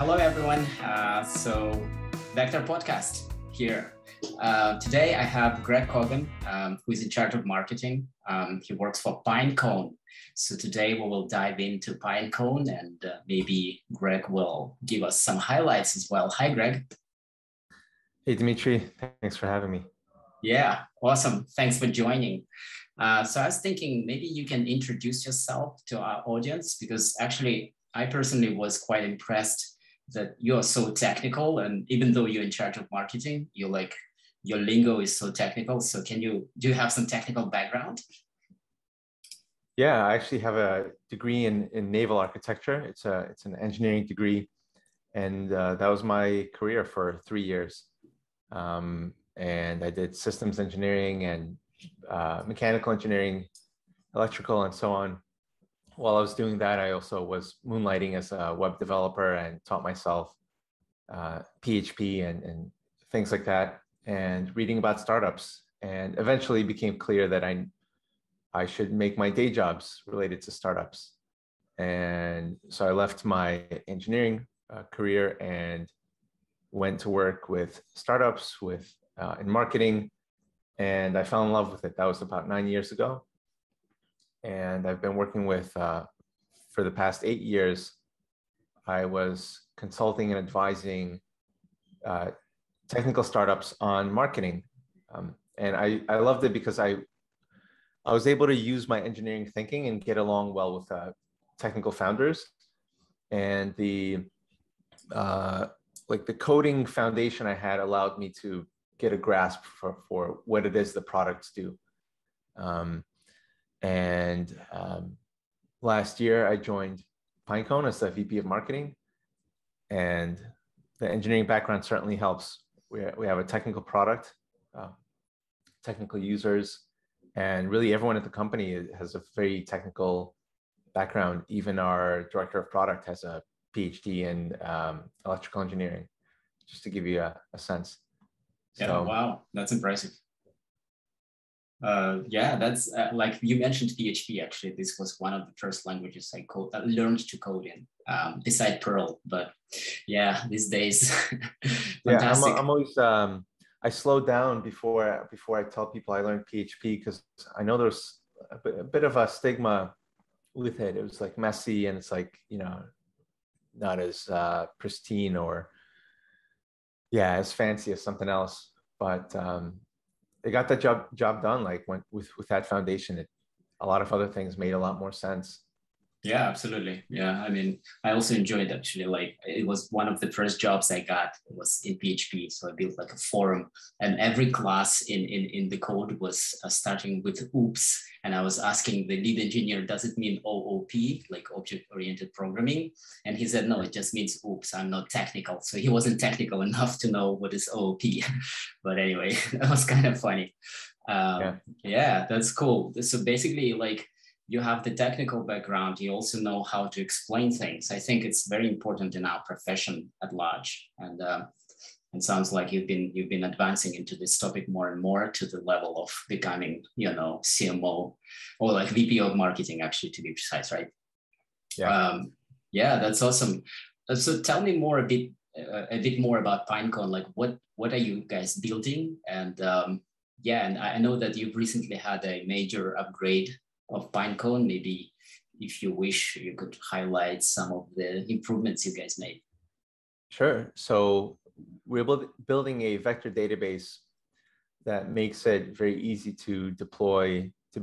Hello, everyone. Vector Podcast here. Today, I have Greg Kogan, who is in charge of marketing. He works for Pinecone. So today, we will dive into Pinecone, and maybe Greg will give us some highlights as well. Hi, Greg. Hey, Dmitry. Thanks for having me. Yeah, awesome. Thanks for joining. So I was thinking maybe you can introduce yourself to our audience, because actually, I personally was quite impressed that you're so technical, and even though you're in charge of marketing, your lingo is so technical. So do you have some technical background? Yeah, I actually have a degree in naval architecture. It's an engineering degree, and that was my career for 3 years. And I did systems engineering and mechanical engineering, electrical, and so on. While I was doing that, I also was moonlighting as a web developer and taught myself PHP and things like that, and reading about startups. And eventually became clear that I should make my day jobs related to startups. And so I left my engineering career and went to work with startups in marketing, and I fell in love with it. That was about 9 years ago. And I've been working with, for the past 8 years, I was consulting and advising technical startups on marketing. And I loved it because I was able to use my engineering thinking and get along well with technical founders. And the coding foundation I had allowed me to get a grasp for what it is the products do. Last year, I joined Pinecone as the VP of Marketing, and the engineering background certainly helps. We have a technical product, technical users, and really everyone at the company has a very technical background. Even our director of product has a PhD in electrical engineering, just to give you a sense. Yeah, wow, that's impressive. Yeah, that's like you mentioned PHP. Actually, this was one of the first languages I learned to code in, beside Perl. But yeah, these days, fantastic. Yeah, I'm always I slow down before I tell people I learned PHP, because I know there's a bit of a stigma with it. It was like messy, and it's like, not as pristine or as fancy as something else. But they got that job done. Like with that foundation, a lot of other things made a lot more sense. Yeah, absolutely. Yeah, I mean, I also enjoyed, actually. Like, it was one of the first jobs I got. It was in PHP, so I built like a forum, and every class in the code was starting with "oops," and I was asking the lead engineer, "Does it mean OOP, like object-oriented programming?" And he said, "No, it just means oops. I'm not technical." So he wasn't technical enough to know what is OOP. But anyway, that was kind of funny. Yeah, that's cool. So basically, like, you have the technical background, you also know how to explain things. I think it's very important in our profession at large. And it sounds like you've been advancing into this topic more and more, to the level of becoming, CMO, or like VP of marketing, actually, to be precise, right? Yeah, that's awesome. So tell me a bit more about Pinecone. Like, what are you guys building? And and I know that you've recently had a major upgrade of Pinecone. Maybe if you wish, you could highlight some of the improvements you guys made. Sure. So we're building a vector database that makes it very easy to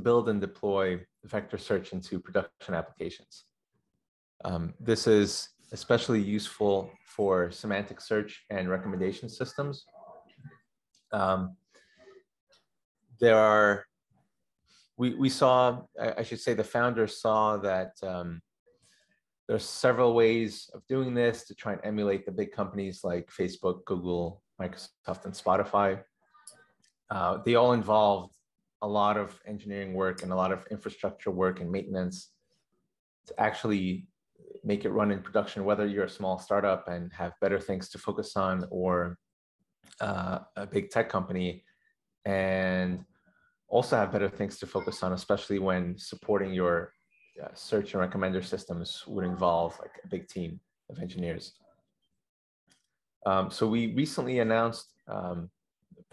build and deploy vector search into production applications. This is especially useful for semantic search and recommendation systems. We saw, I should say, the founders saw that there's several ways of doing this to try and emulate the big companies like Facebook, Google, Microsoft, and Spotify. They all involved a lot of engineering work and a lot of infrastructure work and maintenance to actually make it run in production, whether you're a small startup and have better things to focus on, or a big tech company and also have better things to focus on, especially when supporting your search and recommender systems would involve like a big team of engineers. So we recently announced Pinecone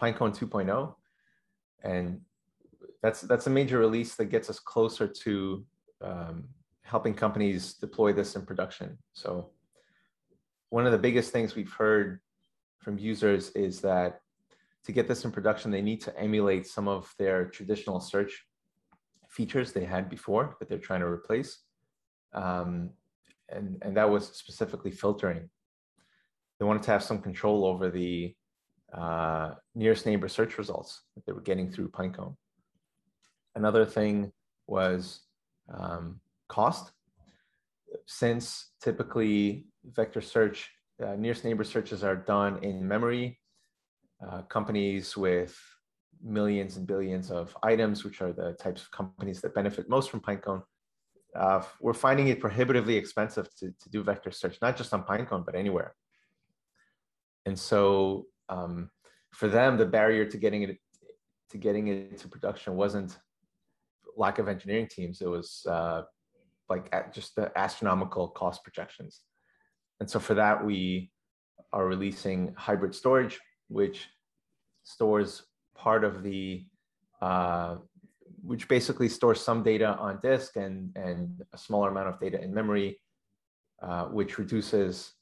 2.0, and that's a major release that gets us closer to helping companies deploy this in production. So one of the biggest things we've heard from users is that to get this in production, they need to emulate some of their traditional search features they had before that they're trying to replace. And that was specifically filtering. They wanted to have some control over the nearest neighbor search results that they were getting through Pinecone. Another thing was cost. Since typically vector search, nearest neighbor searches are done in memory, companies with millions and billions of items, which are the types of companies that benefit most from Pinecone, we're finding it prohibitively expensive to do vector search, not just on Pinecone, but anywhere. And so for them, the barrier to getting it into production wasn't lack of engineering teams. It was just the astronomical cost projections. And so for that, we are releasing hybrid storage, which stores part of the, which basically stores some data on disk and a smaller amount of data in memory, which reduces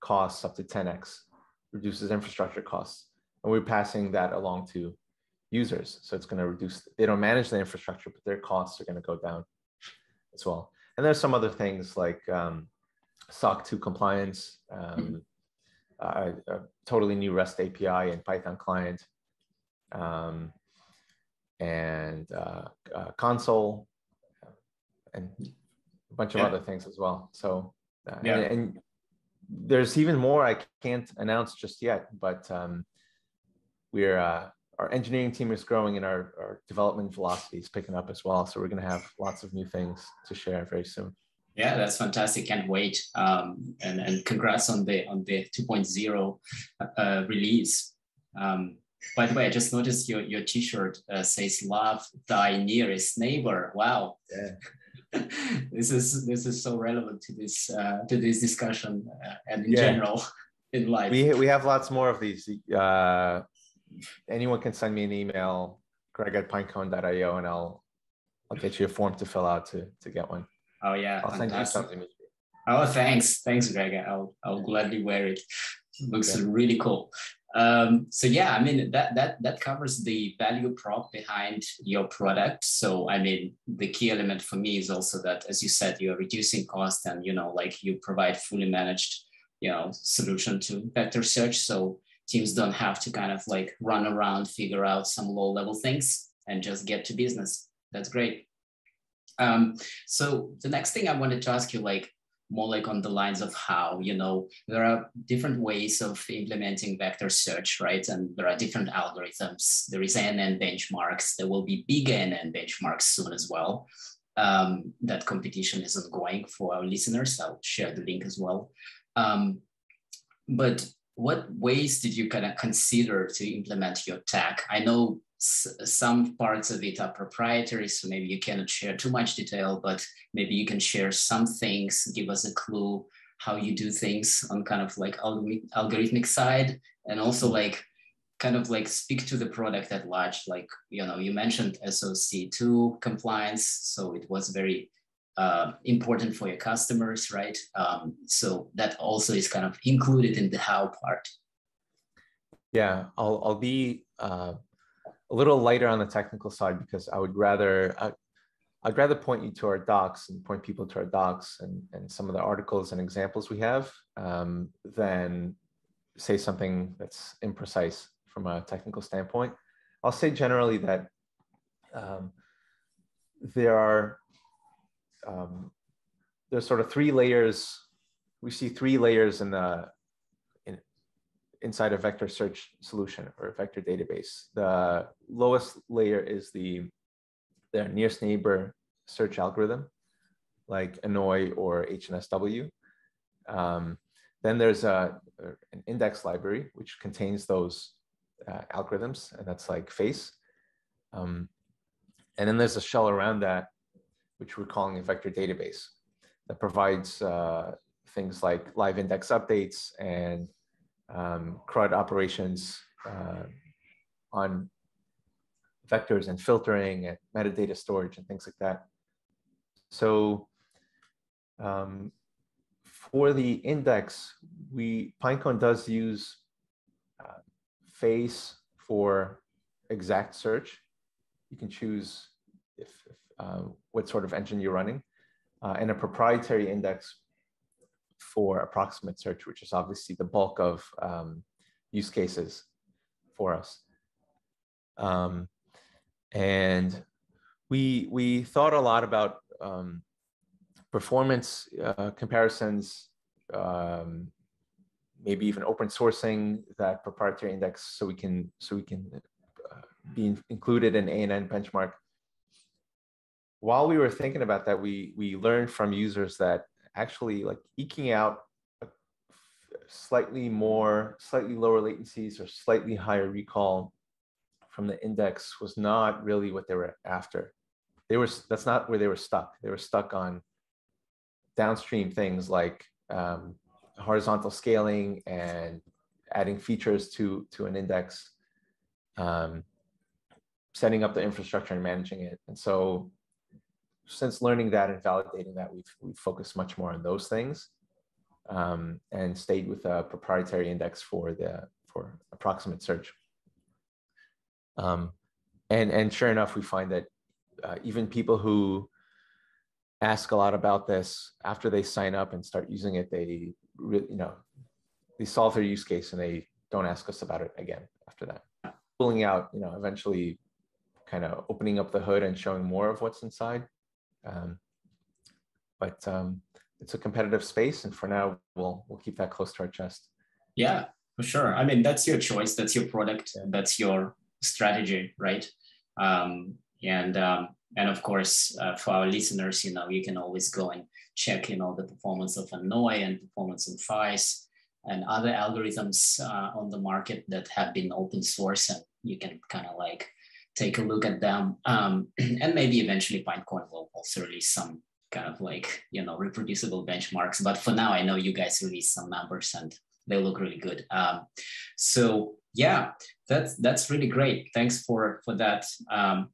costs up to 10x, reduces infrastructure costs. And we're passing that along to users. So it's going to reduce, they don't manage the infrastructure, but their costs are going to go down as well. And there's some other things like SOC 2 compliance, a totally new REST API and Python client, and console, and a bunch of other things as well. So, and there's even more I can't announce just yet, but our engineering team is growing and our development velocity is picking up as well. So we're going to have lots of new things to share very soon. Yeah, that's fantastic. Can't wait. And congrats on the 2.0 release. By the way, I just noticed your t-shirt says "Love Thy Nearest Neighbor." Wow. Yeah. This is so relevant to this discussion and in general in life. We have lots more of these. Anyone can send me an email, greg@pinecone.io, and I'll get you a form to fill out to get one. Oh yeah, I'll send you something. Oh, thanks, Greg. I'll gladly wear it. Looks really cool. So yeah, I mean that covers the value prop behind your product. So I mean the key element for me is also that, as you said, you're reducing cost and you provide fully managed solution to vector search. So teams don't have to kind of run around, figure out some low-level things, and just get to business. That's great. So the next thing I wanted to ask you, more on the lines of how, there are different ways of implementing vector search, right? And there are different algorithms. There is NN benchmarks. There will be big NN benchmarks soon as well. That competition is ongoing for our listeners. I'll share the link as well. But what ways did you kind of consider to implement your tech? I know some parts of it are proprietary, so maybe you cannot share too much detail, but maybe you can share some things, give us a clue how you do things on kind of algorithmic side, and also speak to the product at large. You mentioned SOC 2 compliance, so it was very important for your customers, right? So that also is kind of included in the how part. Yeah, I'll be a little lighter on the technical side because I'd rather point you to our docs and point people to our docs and some of the articles and examples we have than say something that's imprecise from a technical standpoint. I'll say generally that there's sort of 3 layers. We see 3 layers inside a vector search solution or a vector database. The lowest layer is the nearest neighbor search algorithm, like Annoy or HNSW. Then there's an index library, which contains those algorithms, and that's like face. And then there's a shell around that, which we're calling a vector database, that provides things like live index updates and CRUD operations on vectors and filtering and metadata storage and things like that. So for the index, Pinecone does use face for exact search. You can choose what sort of engine you're running, and a proprietary index for approximate search, which is obviously the bulk of use cases for us. And we thought a lot about performance comparisons, maybe even open sourcing that proprietary index so we can be included in ANN benchmark. While we were thinking about that, we learned from users that actually like eking out slightly lower latencies or slightly higher recall from the index was not really what they were after. That's not where they were stuck. They were stuck on downstream things like horizontal scaling and adding features to an index, setting up the infrastructure and managing it. And so since learning that and validating that, we've focused much more on those things, and stayed with a proprietary index for approximate search. And sure enough, we find that even people who ask a lot about this, after they sign up and start using it, they solve their use case and they don't ask us about it again after that. Pulling out, eventually kind of opening up the hood and showing more of what's inside. But it's a competitive space, and for now, we'll keep that close to our chest. Yeah, for sure. I mean, that's your choice, that's your product, that's your strategy, right? And of course, for our listeners, you can always go and check, the performance of Annoy and performance of Vice and other algorithms on the market that have been open source, and you can kind of like take a look at them. And maybe eventually Pinecone will also release some kind of like, reproducible benchmarks. But for now, I know you guys released some numbers and they look really good. So yeah, that's really great. Thanks for that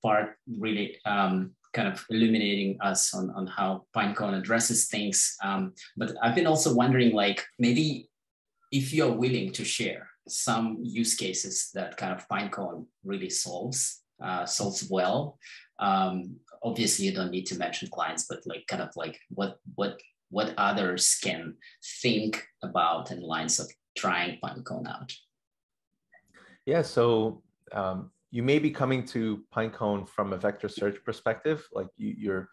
part, really kind of illuminating us on how Pinecone addresses things. But I've been also wondering, like, maybe if you're willing to share some use cases that kind of Pinecone really solves well. Obviously, you don't need to mention clients, but like kind of like what others can think about in lines of trying Pinecone out. Yeah, so you may be coming to Pinecone from a vector search perspective. Like you're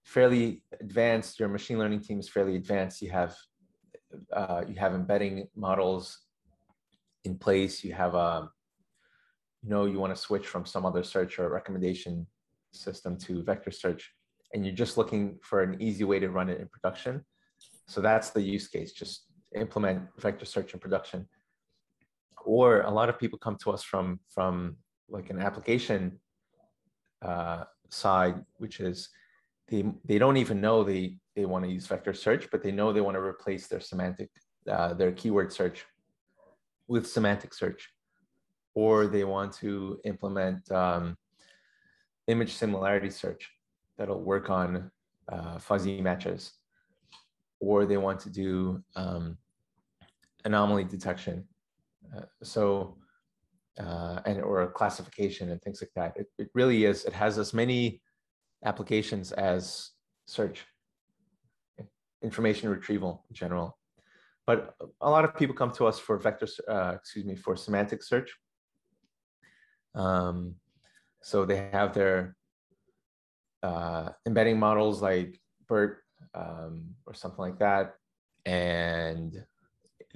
fairly advanced. Your machine learning team is fairly advanced. You have embedding models in place. You have you want to switch from some other search or recommendation system to vector search, and you're just looking for an easy way to run it in production. So that's the use case, just implement vector search in production. Or a lot of people come to us from like an application side, which is they don't even know they want to use vector search, but they know they want to replace their keyword search with semantic search. Or they want to implement image similarity search that'll work on fuzzy matches. Or they want to do anomaly detection. Or classification and things like that. It really is, it has as many applications as search, information retrieval in general. But a lot of people come to us for for semantic search. So they have their embedding models like BERT or something like that, and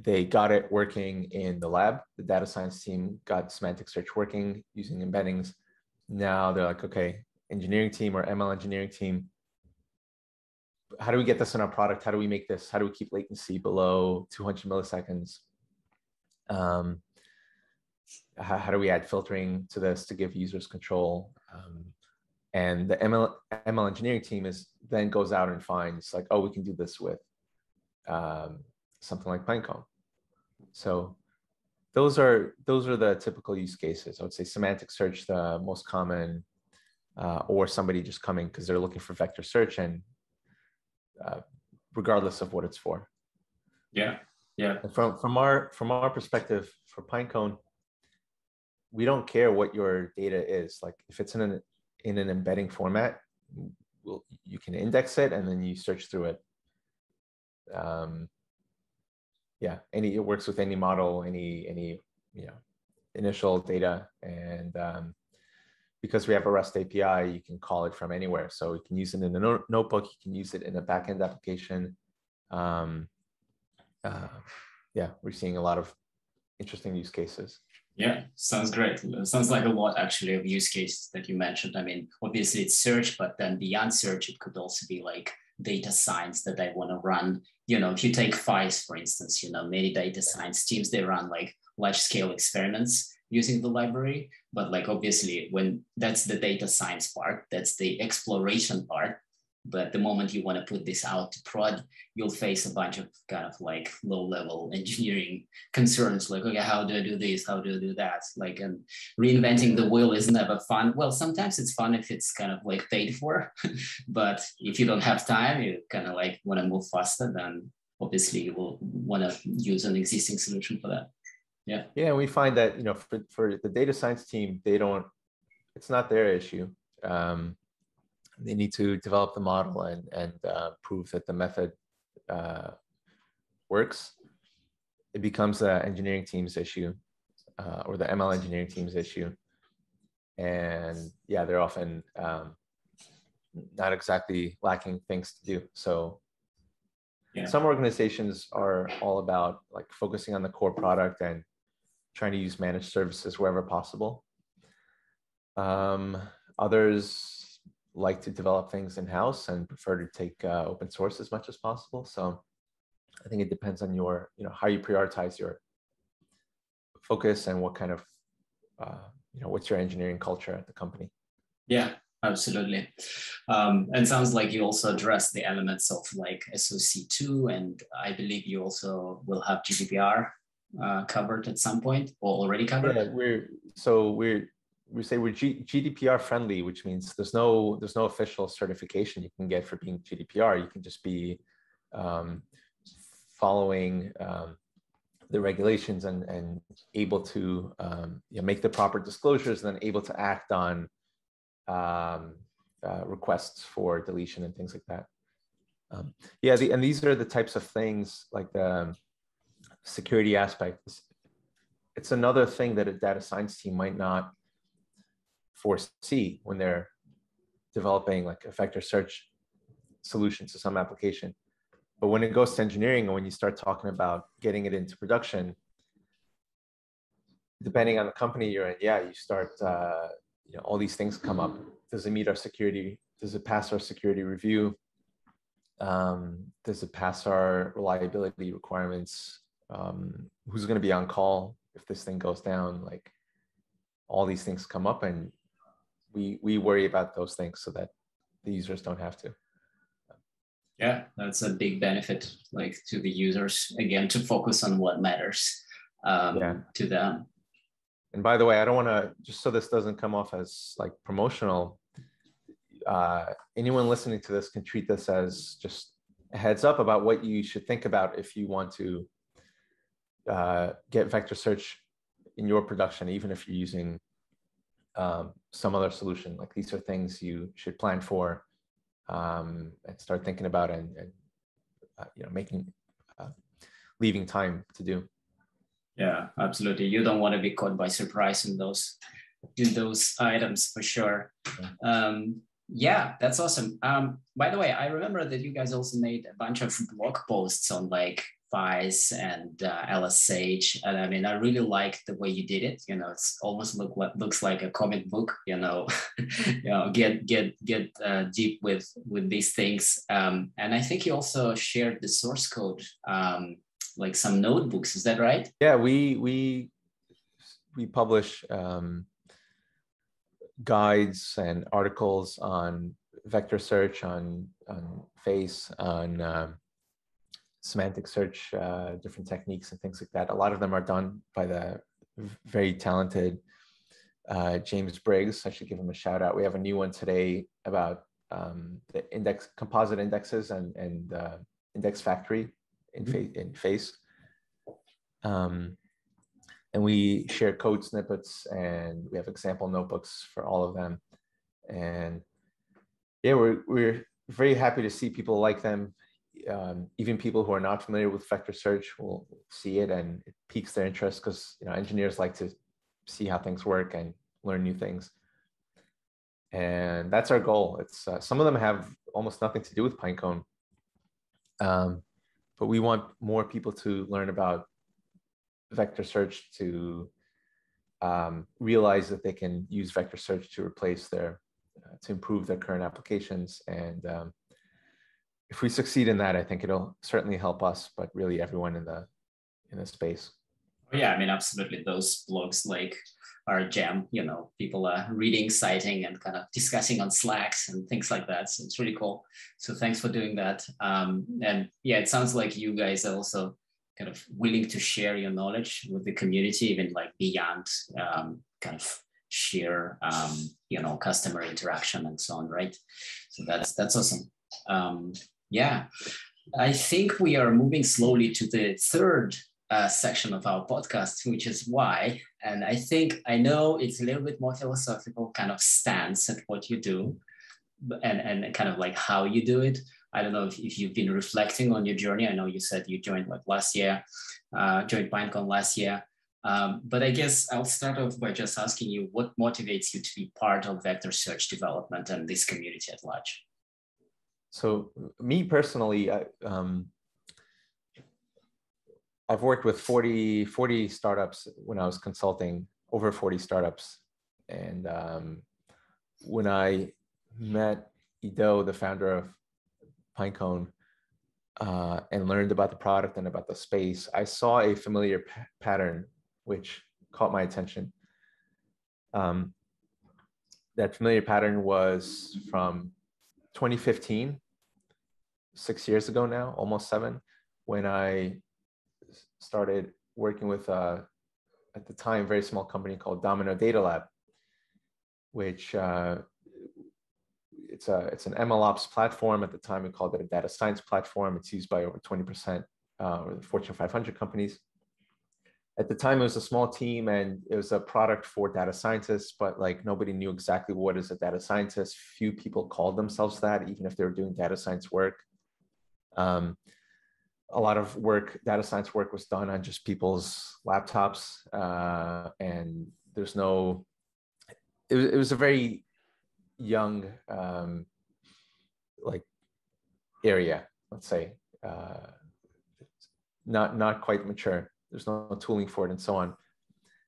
they got it working in the lab. The data science team got semantic search working using embeddings. Now they're like, okay, engineering team or ML engineering team, how do we get this in our product? How do we make this? How do we keep latency below 200 milliseconds? How do we add filtering to this to give users control? And the ML engineering team then goes out and finds like, oh, we can do this with something like Pinecone. So those are the typical use cases. I would say semantic search, the most common, or somebody just coming because they're looking for vector search, and regardless of what it's for. Yeah, yeah. And from our perspective for Pinecone, we don't care what your data is. Like if it's in an embedding format, you can index it and then you search through it. Yeah, it works with any model, any initial data, and because we have a REST API, you can call it from anywhere. So you can use it in a notebook, you can use it in a backend application. Yeah, we're seeing a lot of interesting use cases. Yeah, sounds great. Sounds like a lot actually of use cases that you mentioned. I mean, obviously it's search, but then beyond search, it could also be like data science that I want to run. If you take FICE, for instance, many data science teams, they run like large scale experiments using the library. But like, obviously, when that's the data science part, that's the exploration part. But the moment you want to put this out to prod, you'll face a bunch of kind of like low level engineering concerns, like, okay, how do I do this? How do I do that? Like, and reinventing the wheel is never fun. Well, sometimes it's fun if it's kind of like paid for, but if you don't have time, you kind of like want to move faster, then obviously you will want to use an existing solution for that. Yeah. Yeah, we find that, for the data science team, it's not their issue. They need to develop the model and prove that the method works. It becomes the engineering team's issue, or the ML engineering team's issue. And yeah, they're often not exactly lacking things to do. So yeah, some organizations are all about like focusing on the core product and trying to use managed services wherever possible. Others like to develop things in-house and prefer to take open source as much as possible. So I think it depends on your, how you prioritize your focus and what kind of, what's your engineering culture at the company. Yeah, absolutely. And sounds like you also address the elements of like SOC2, and I believe you also will have GDPR covered at some point, or already covered. Yeah, we say we're GDPR friendly, which means there's no official certification you can get for being GDPR. You can just be following the regulations and able to make the proper disclosures, and then able to act on requests for deletion and things like that. And these are the types of things, like the security aspect. It's another thing that a data science team might not foresee when they're developing like a vector search solution to some application. But when it goes to engineering, and when you start talking about getting it into production, depending on the company you're in, you start, all these things come up. Does it meet our security? Does it pass our security review? Does it pass our reliability requirements? Who's going to be on call if this thing goes down? Like, all these things come up, and we worry about those things so that the users don't have to. Yeah, that's a big benefit, like to the users, again, to focus on what matters to them. And by the way, I don't want to, just so this doesn't come off as like promotional, anyone listening to this can treat this as just a heads up about what you should think about if you want to get vector search in your production, even if you're using some other solution. Like, these are things you should plan for and start thinking about, and leaving time to do. Yeah, absolutely. You don't want to be caught by surprise in those items, for sure. Yeah, that's awesome. By the way, I remember that you guys also made a bunch of blog posts on like FICE and LSH, and I mean, I really like the way you did it. It's almost looks like a comic book. Get deep with these things. And I think you also shared the source code, like some notebooks. Is that right? Yeah, we publish guides and articles on vector search, on FACE, on semantic search, different techniques and things like that. A lot of them are done by the very talented James Briggs. I should give him a shout out. We have a new one today about the composite indexes and index factory in Face. And we share code snippets, and we have example notebooks for all of them. And yeah, we're very happy to see people like them. Even people who are not familiar with vector search will see it, and it piques their interest because engineers like to see how things work and learn new things. And that's our goal. It's some of them have almost nothing to do with Pinecone, but we want more people to learn about vector search, to realize that they can use vector search to replace their, to improve their current applications. And if we succeed in that, I think it'll certainly help us, but really everyone in the space. Yeah, I mean, absolutely. Those blogs like are a gem, people are reading, citing, and kind of discussing on Slacks and things like that. So it's really cool. So thanks for doing that. And yeah, it sounds like you guys are also kind of willing to share your knowledge with the community, even like beyond kind of sheer, customer interaction and so on, right? So that's awesome. Yeah, I think we are moving slowly to the third section of our podcast, which is why. And I know it's a little bit more philosophical kind of stance at what you do and kind of like how you do it. I don't know if you've been reflecting on your journey. I know you said you joined last year, joined Pinecone last year. But I guess I'll start off by just asking you what motivates you to be part of vector search development and this community at large. So me personally, I've worked with 40 startups when I was consulting, over 40 startups. And when I met Ido, the founder of Pinecone, and learned about the product and about the space, I saw a familiar pattern which caught my attention. That familiar pattern was from 2015, 6 years ago now, almost 7, when I started working with, at the time, very small company called Domino Data Lab, which it's an MLOps platform. At the time, we called it a data science platform. It's used by over 20% of the Fortune 500 companies. At the time, it was a small team, and it was a product for data scientists, but nobody knew exactly what is a data scientist. Few people called themselves that, even if they were doing data science work. A lot of data science work was done on just people's laptops, and there's no, it was a very young area, let's say, not quite mature. There's no tooling for it and so on.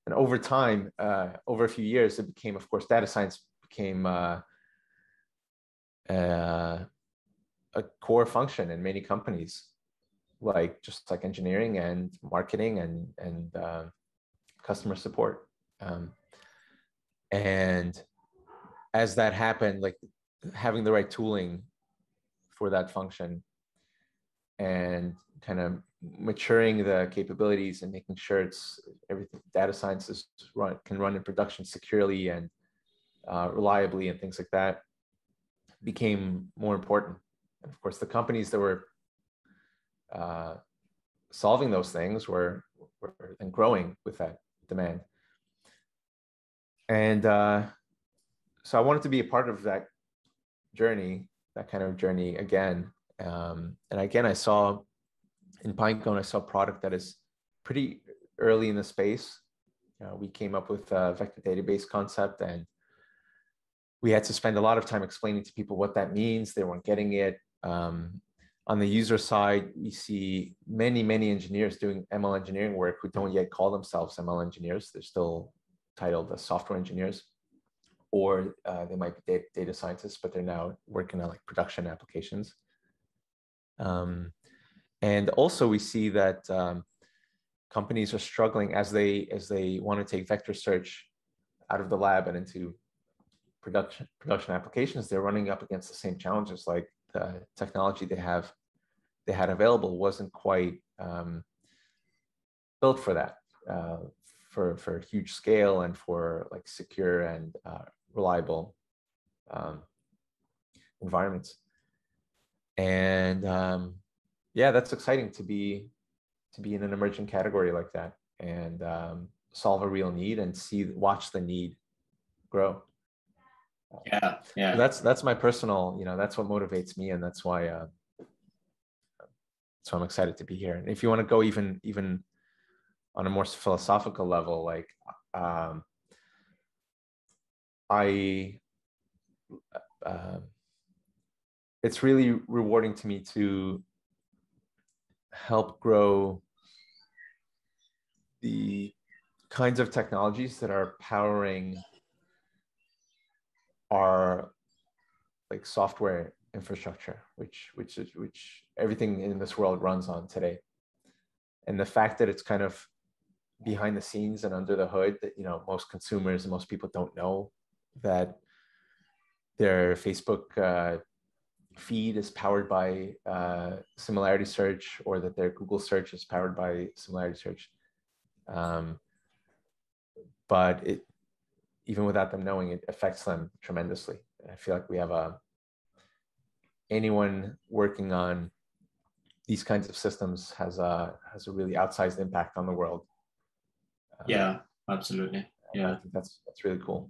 And over time, over a few years, it became, of course, data science became a core function in many companies, just like engineering and marketing and customer support. And as that happened, having the right tooling for that function and kind of maturing the capabilities and making sure everything data science can run in production securely and reliably and things like that became more important. And of course, the companies that were solving those things were then growing with that demand. And so I wanted to be a part of that journey, that kind of journey again. And again, I saw in Pinecone, I saw a product that is pretty early in the space. We came up with a vector database concept, and we had to spend a lot of time explaining to people what that means. They weren't getting it. On the user side, we see many engineers doing ML engineering work who don't yet call themselves ML engineers. They're still titled as software engineers, or they might be data scientists, but they're now working on production applications. And also we see that companies are struggling as they want to take vector search out of the lab and into production applications. They're running up against the same challenges. Like the technology they had available wasn't quite built for that. for huge scale and for like secure and reliable environments. And yeah, that's exciting to be in an emerging category like that, and solve a real need and watch the need grow. Yeah, yeah. That's my personal, that's what motivates me, and that's why so I'm excited to be here. And if you want to go even on a more philosophical level, like I it's really rewarding to me to help grow the kinds of technologies that are powering our like software infrastructure, which everything in this world runs on today. And the fact that it's kind of behind the scenes and under the hood, that most consumers and most people don't know that their Facebook feed is powered by similarity search, or that their Google search is powered by similarity search. But even without them knowing, it affects them tremendously. I feel like we have anyone working on these kinds of systems has a really outsized impact on the world. Yeah, absolutely. Yeah, I think that's really cool.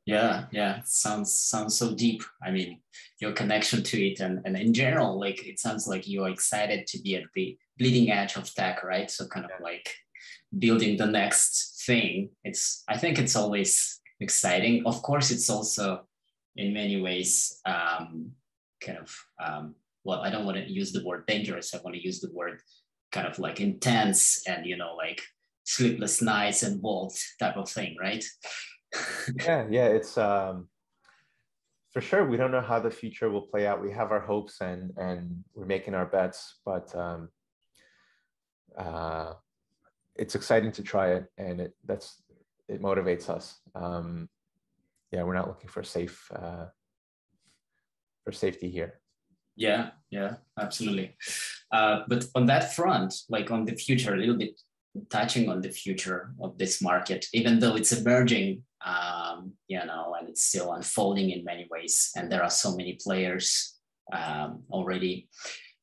Yeah, yeah. Sounds so deep. I mean, your connection to it, and in general, like it sounds like you're excited to be at the bleeding edge of tech, right? So kind of like building the next thing. I think it's always exciting. Of course, it's also in many ways kind of well, I don't want to use the word dangerous. I want to use the word kind of like intense, and like sleepless nights involved type of thing, right? Yeah, it's for sure. We don't know how the future will play out. We have our hopes, and we're making our bets, but it's exciting to try it, and it motivates us. Yeah, we're not looking for safety here. Yeah, absolutely. But on that front, like on the future, a little bit touching on the future of this market, even though it's emerging, and it's still unfolding in many ways, and there are so many players already.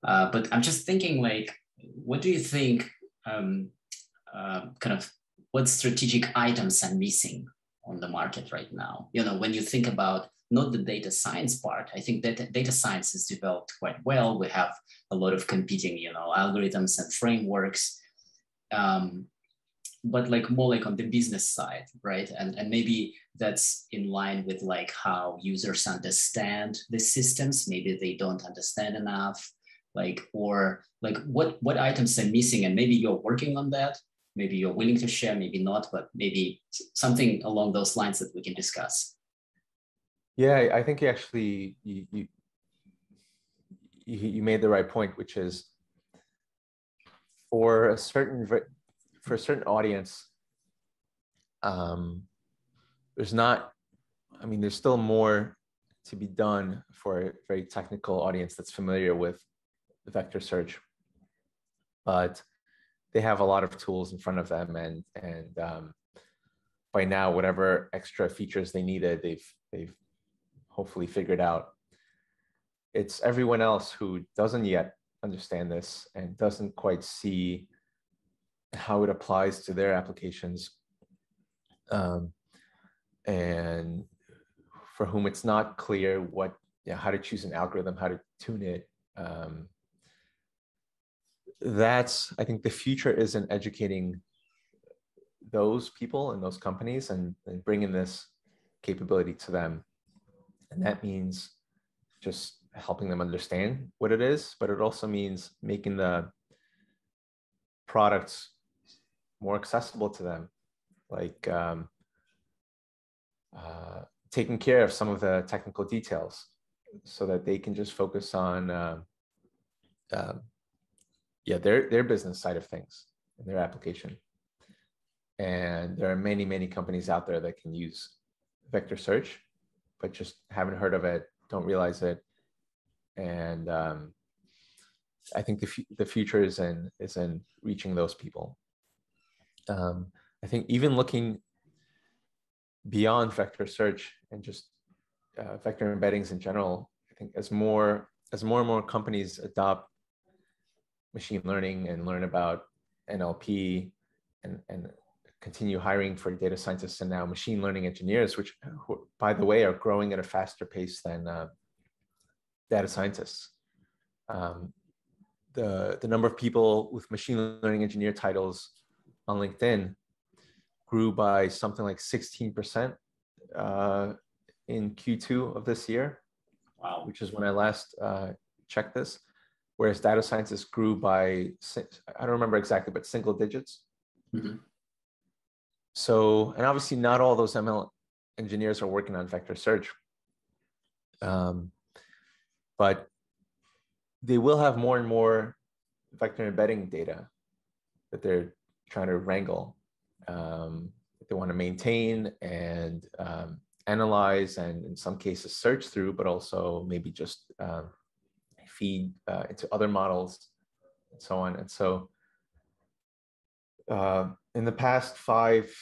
But I'm just thinking, like, what do you think? Kind of, what strategic items are missing on the market right now? When you think about not the data science part, I think that data science is developed quite well. We have a lot of competing, algorithms and frameworks. But like more like on the business side, right? And maybe that's in line with like how users understand the systems. Maybe they don't understand enough, or what items are missing, and maybe you're working on that. Maybe you're willing to share, maybe not, but maybe something along those lines that we can discuss. Yeah, I think you made the right point, which is for a certain audience, there's still more to be done for a very technical audience that's familiar with vector search, but they have a lot of tools in front of them, and by now, whatever extra features they needed, they've hopefully figured out. It's everyone else who doesn't yet understand this and doesn't quite see how it applies to their applications, and for whom it's not clear how to choose an algorithm, how to tune it. I think the future is in educating those people and those companies, and bringing this capability to them. And that means just helping them understand what it is, but it also means making the products more accessible to them, like taking care of some of the technical details so that they can just focus on their business side of things and their application. And there are many, many companies out there that can use vector search, but just haven't heard of it, don't realize it. And I think the future is in reaching those people. I think even looking beyond vector search and just vector embeddings in general, I think as more and more companies adopt machine learning and learn about NLP and continue hiring for data scientists and now machine learning engineers, which, by the way, are growing at a faster pace than data scientists. The number of people with machine learning engineer titles on LinkedIn grew by something like 16% in Q2 of this year. Wow. Which is when I last checked this. Whereas data scientists grew by, I don't remember exactly, but single digits. Mm-hmm. So, and obviously not all those ML engineers are working on vector search. But they will have more and more vector embedding data that they're trying to wrangle, that they want to maintain and analyze, and in some cases search through, but also maybe just feed into other models and so on. And so in the past 5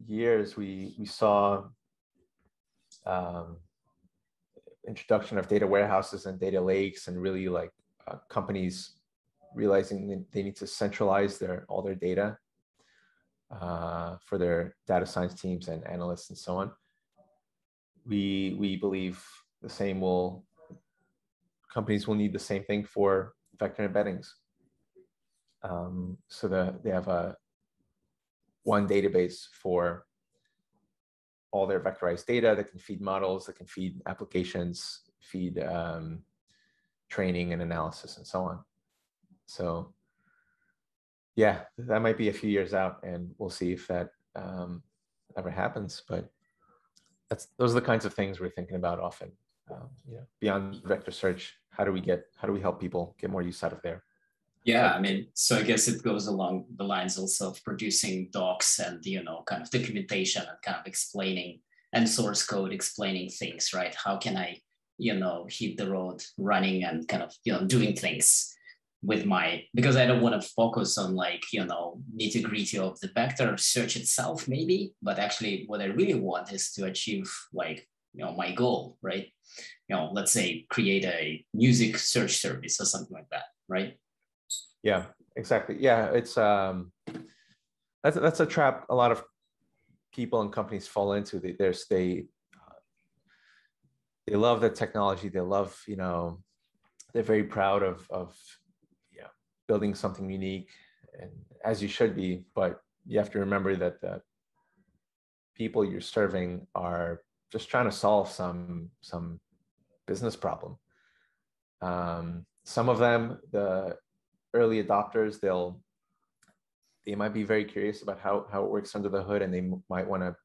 years, we saw introduction of data warehouses and data lakes, and really like companies realizing they need to centralize all their data for their data science teams and analysts and so on. We believe the same companies will need the same thing for vector embeddings. So that they have one database for all their vectorized data that can feed models, that can feed applications, feed training and analysis and so on. So yeah, that might be a few years out, and we'll see if that ever happens. But those are the kinds of things we're thinking about often. Beyond vector search, how do we help people get more use out of there? Yeah, I mean, so I guess it goes along the lines also of producing docs and, kind of documentation and kind of explaining, and source code explaining things, right? How can I, hit the road running and kind of, doing things with because I don't want to focus on like, nitty gritty of the vector search itself maybe, but actually what I really want is to achieve like, my goal, right? Let's say create a music search service or something like that, right? Yeah, exactly. Yeah, it's that's a trap a lot of people and companies fall into. They love the technology. They love, they're very proud of building something unique, and as you should be. But you have to remember that the people you're serving are just trying to solve some business problem. Some of them, the early adopters, they might be very curious about how it works under the hood, and they might want to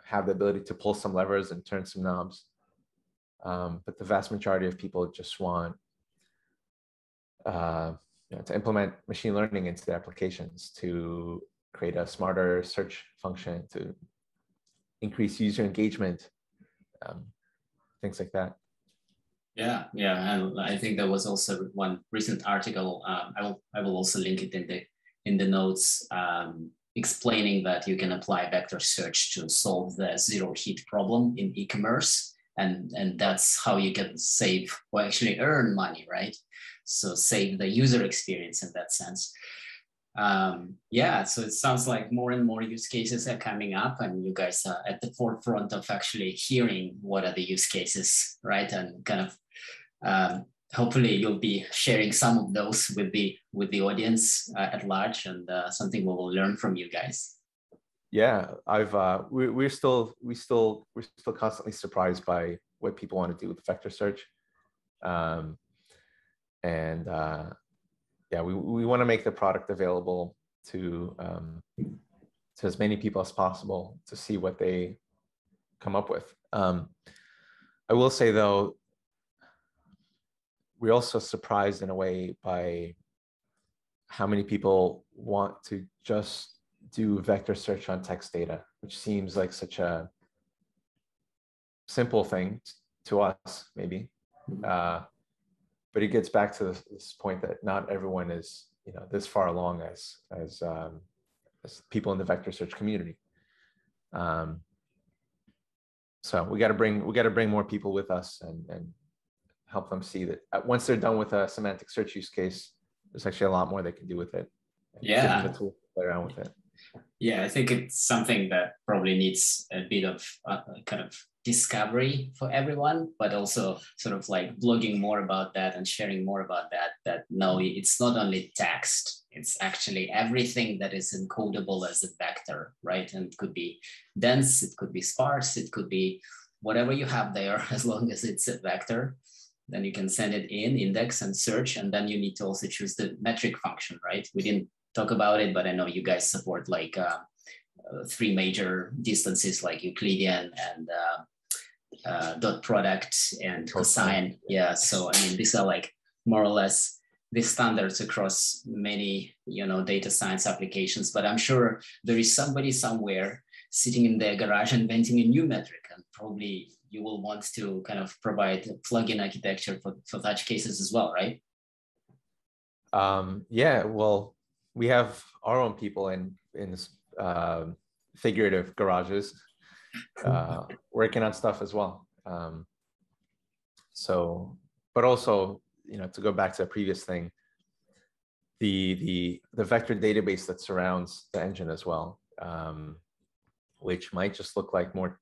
have the ability to pull some levers and turn some knobs. But the vast majority of people just want to implement machine learning into their applications, to create a smarter search function, to increase user engagement, things like that. Yeah, and I think there was also one recent article. I will also link it in the notes, explaining that you can apply vector search to solve the zero hit problem in e-commerce, and that's how you can save or actually earn money, right? So save the user experience in that sense. So it sounds like more and more use cases are coming up, and you guys are at the forefront of actually hearing what are the use cases, right? And kind of hopefully you'll be sharing some of those with the audience at large, and something we will learn from you guys. Yeah, we're still constantly surprised by what people want to do with vector search, we want to make the product available to as many people as possible to see what they come up with. I will say though, we're also surprised in a way by how many people want to just do vector search on text data, which seems like such a simple thing to us, maybe. But it gets back to this point that not everyone is, this far along as as people in the vector search community. So we got to bring more people with us and help them see that once they're done with a semantic search use case, there's actually a lot more they can do with it. Yeah. Give them the tool to play around with it. Yeah, I think it's something that probably needs a bit of kind of discovery for everyone, but also sort of like blogging more about that and sharing more about that, that no, it's not only text, it's actually everything that is encodable as a vector, right? And it could be dense, it could be sparse, it could be whatever you have there, as long as it's a vector. Then you can send it in, index and search, and then you need to also choose the metric function, right? We didn't talk about it, but I know you guys support like 3 major distances like Euclidean and dot product and cosine. Yeah, so I mean, these are like more or less the standards across many, you know, data science applications, but I'm sure there is somebody somewhere sitting in their garage inventing a new metric, and probably you will want to kind of provide a plugin architecture for such cases as well, right? Yeah, well, we have our own people in figurative garages working on stuff as well. So, but also, you know, to go back to the previous thing, the vector database that surrounds the engine as well, which might just look like more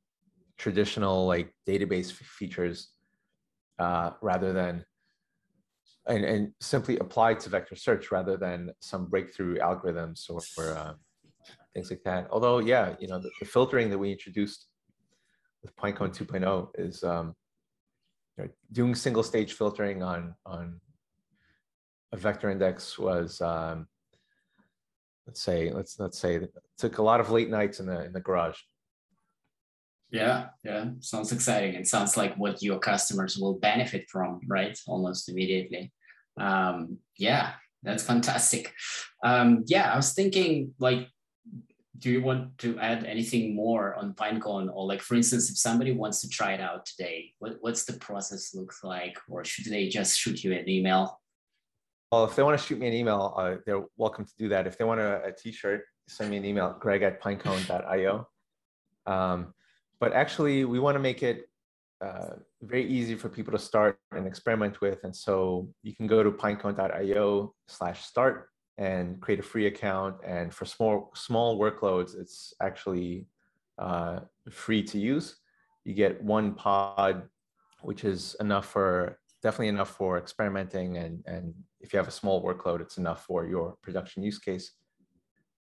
traditional like database features rather than and simply applied to vector search rather than some breakthrough algorithms or things like that. Although, yeah, you know, the filtering that we introduced with Pinecone 2.0 is you know, doing single stage filtering on a vector index was let's say it took a lot of late nights in the garage. Yeah, sounds exciting. It sounds like what your customers will benefit from, right? Almost immediately. Yeah, that's fantastic. Yeah, I was thinking, like, do you want to add anything more on Pinecone? Or like, for instance, if somebody wants to try it out today, what's the process look like? Or should they just shoot you an email? Well, if they want to shoot me an email, they're welcome to do that. If they want a t-shirt, send me an email, greg@pinecone.io. But actually, we want to make it very easy for people to start and experiment with. And so you can go to pinecone.io/start and create a free account. And for small workloads, it's actually free to use. You get 1 pod, which is definitely enough for experimenting. And if you have a small workload, it's enough for your production use case.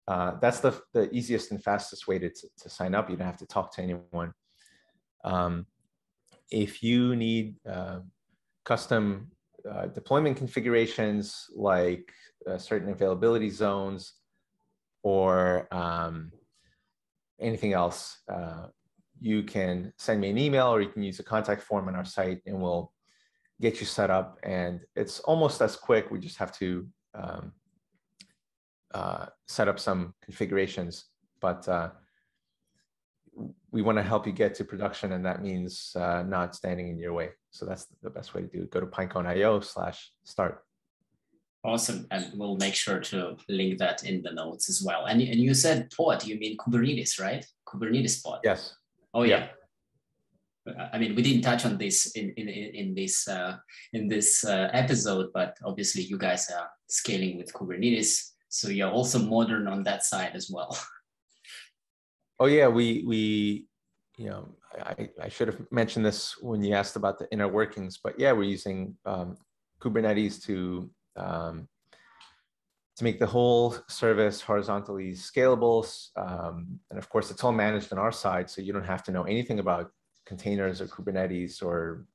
That's the easiest and fastest way to sign up. You don't have to talk to anyone. If you need custom deployment configurations like certain availability zones or anything else, you can send me an email or you can use a contact form on our site and we'll get you set up. And it's almost as quick. We just have to set up some configurations, but we want to help you get to production, and that means not standing in your way. So that's the best way to do it. Go to pinecone.io/start. Awesome, and we'll make sure to link that in the notes as well. And you said pod, you mean Kubernetes, right? Kubernetes pod. Yes. Oh yeah. I mean, we didn't touch on this in this episode, but obviously you guys are scaling with Kubernetes. So you're also modern on that side as well. Oh yeah, we you know, I should have mentioned this when you asked about the inner workings, but yeah, we're using Kubernetes to make the whole service horizontally scalable. And of course, it's all managed on our side, so you don't have to know anything about containers or Kubernetes or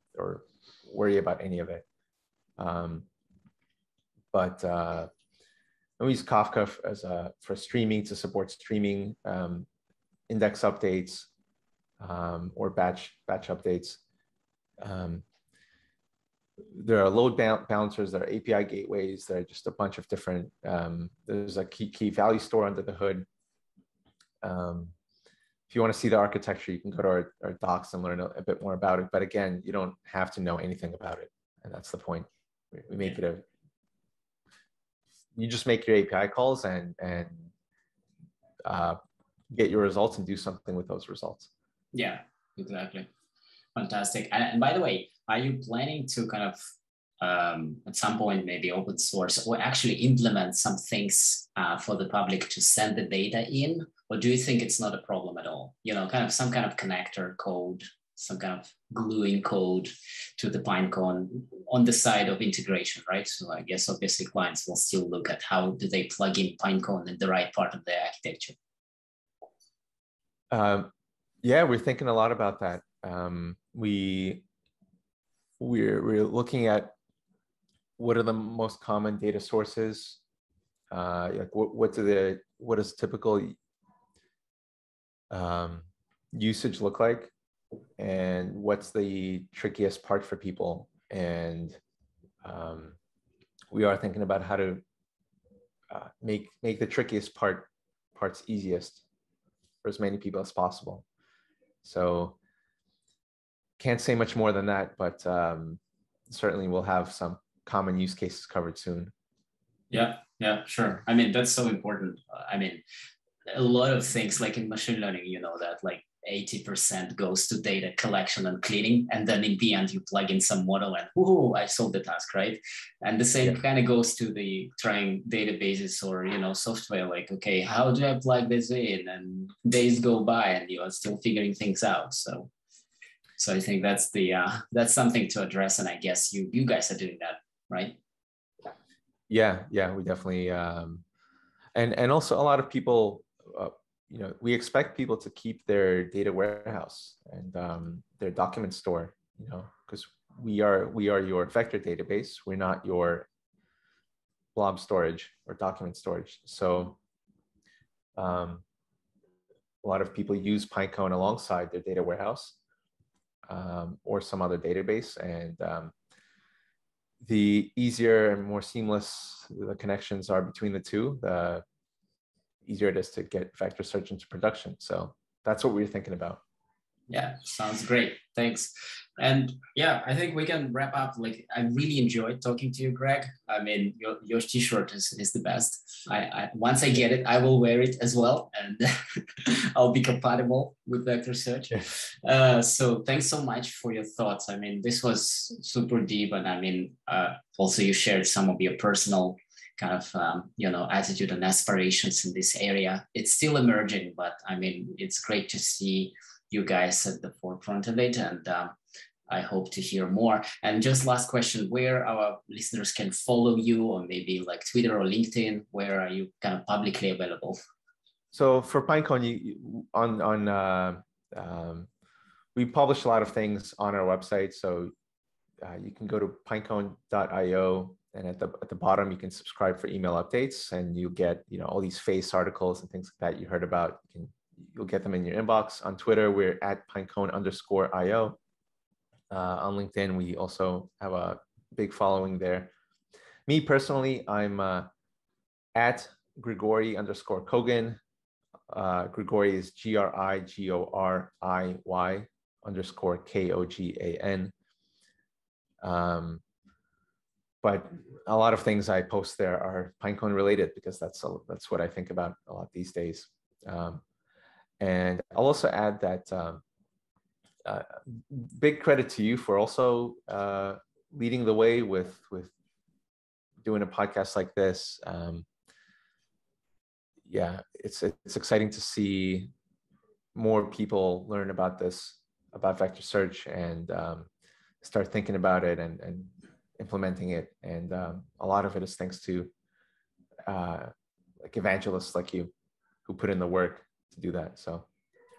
worry about any of it. But we use Kafka for streaming to support streaming index updates or batch updates. There are load balancers, there are API gateways, there are just a bunch of different, there's a key value store under the hood. If you want to see the architecture, you can go to our docs and learn a bit more about it. But again, you don't have to know anything about it. And that's the point. We make it you just make your API calls and get your results and do something with those results. Yeah, exactly. Fantastic. And by the way, are you planning to kind of at some point maybe open source or actually implement some things for the public to send the data in? Or do you think it's not a problem at all? You know, kind of some kind of connector code, some kind of gluing code to the Pinecone on the side of integration, right? So I guess obviously clients will still look at how do they plug in Pinecone in the right part of their architecture. Yeah, we're thinking a lot about that. We're looking at what are the most common data sources, like what does typical usage look like, and what's the trickiest part for people. And we are thinking about how to make the trickiest parts easiest for as many people as possible. So can't say much more than that, but certainly we'll have some common use cases covered soon. Yeah, sure. I mean, that's so important. I mean, a lot of things like in machine learning, you know, that like 80% goes to data collection and cleaning. And then in the end, you plug in some model and, woohoo, I solved the task, right? And the same kind of goes to the trying databases or, you know, software, like, okay, how do I plug this in? And days go by and you are still figuring things out. So I think that's that's something to address. And I guess you guys are doing that, right? Yeah, we definitely, and also a lot of people, you know, we expect people to keep their data warehouse and their document store, you know, because we are your vector database. We're not your blob storage or document storage. So a lot of people use Pinecone alongside their data warehouse or some other database, and the easier and more seamless the connections are between the two, the easier it is to get vector search into production. So that's what we're thinking about. Yeah, sounds great. Thanks. And yeah, I think we can wrap up. Like, I really enjoyed talking to you, Greg. I mean, your t-shirt is the best. I once I get it, I will wear it as well, and I'll be compatible with vector search. So thanks so much for your thoughts. I mean, this was super deep, and I mean, also you shared some of your personal kind of you know, attitude and aspirations in this area. It's still emerging, but I mean, it's great to see you guys at the forefront of it, and I hope to hear more. And just last question, where our listeners can follow you, or maybe like Twitter or LinkedIn, where are you kind of publicly available? So for Pinecone, we publish a lot of things on our website. So you can go to pinecone.io, and at the bottom you can subscribe for email updates, and you get, you know, all these face articles and things like that you heard about. You'll get them in your inbox. On Twitter, we're at pinecone_io. On LinkedIn, we also have a big following there. Me personally, I'm at Grigory_Kogan. Grigory is GRIGORIY_KOGAN. But a lot of things I post there are Pinecone related, because that's what I think about a lot these days. And I'll also add that big credit to you for also leading the way with doing a podcast like this. Yeah, it's exciting to see more people learn about this, about vector search, and start thinking about it and implementing it. And a lot of it is thanks to like evangelists like you who put in the work to do that. So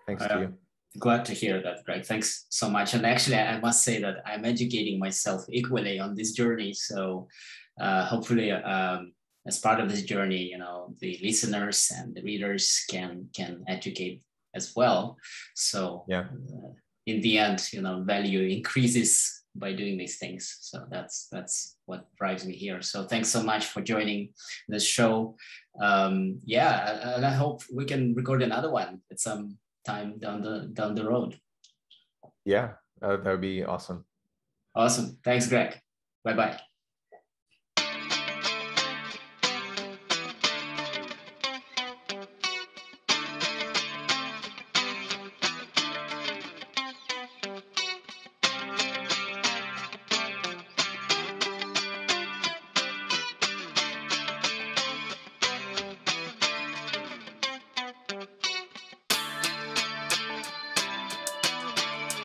thanks to you. Glad to hear that, Greg. Thanks so much. And actually, I must say that I'm educating myself equally on this journey. So hopefully, as part of this journey, you know, the listeners and the readers can educate as well. So yeah, in the end, you know, value increases by doing these things. So that's what drives me here. So thanks so much for joining this show. Yeah, and I hope we can record another one at some time down the road. Yeah, that would be awesome. Awesome. Thanks, Greg. Bye-bye.